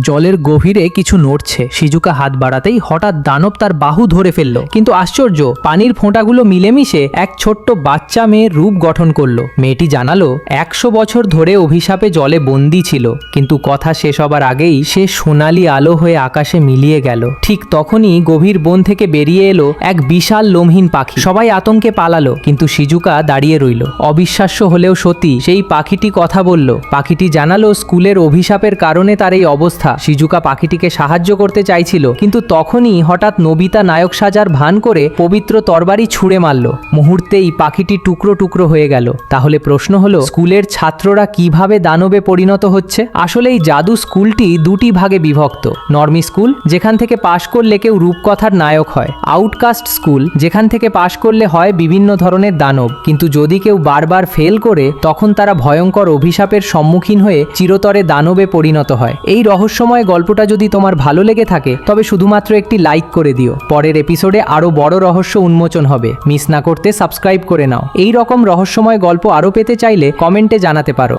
জলের গভীরে কিছু নড়ছে। শিজুকা হাত বাড়াতেই হঠাৎ দানব তার বাহু ধরে ফেলল। কিন্তু আশ্চর্য, পানির ফোঁটাগুলো মিলেমিশে এক ছোট্ট বাচ্চা মেয়ের রূপ গঠন করলো। মেয়েটি জানালো 100 বছর ধরে অভিশাপে জলে বন্দী ছিল, কিন্তু কথা শেষ হবার আগেই সে সোনালি আলো হয়ে আকাশে মিলিয়ে গেল। ঠিক তখনই গভীর বন থেকে বেরিয়ে এলো এক বিশাল লোমহীন পাখি। সবাই আতঙ্কে পালালো, কিন্তু শিজুকা দাঁড়িয়ে রইল। অবিশ্বাস্য হলেও সত্যি, সেই পাখিটি কথা বলল। পাখিটি জানালো স্কুলের অভিশাপের কারণে তার এই অবস্থা। শিজুকা পাখিটিকে সাহায্য করতে চাইছিল, কিন্তু তখনই হঠাৎ নোবিতা নায়ক সাজার ভান করে পবিত্র তরবারি ছুঁড়ে মারল। মুহূর্তেই পাখিটি টুকরো টুকরো হয়ে গেল। তাহলে প্রশ্ন হলো, স্কুলের ছাত্ররা কিভাবে দানবে পরিণত হচ্ছে? আসলে এই জাদু স্কুলটি দুটি ভাগে বিভক্ত। নর্মি স্কুল, যেখান থেকে পাশ করলে কেউ রূপকথার নায়ক হয়। আউটকাস্ট স্কুল, যেখান থেকে পাশ করলে হয় বিভিন্ন ধরনের দানব। কিন্তু যদি কেউ বারবার ফেল করে, তখন তারা ভয়ঙ্কর অভিশাপের সম্মুখীন হয়ে চিরতরে দানবে পরিণত হয়। এই রহস্যময় গল্পটা যদি তোমার ভালো লেগে থাকে, তবে শুধুমাত্র একটি লাইক করে দিও। পরের এপিসোডে আরো বড় রহস্য উন্মোচন হবে। মিস না করতে সাবস্ক্রাইব করে নাও। এই রকম রহস্যময় গল্প আরো পেতে চাইলে কমেন্টে জানাতে পারো।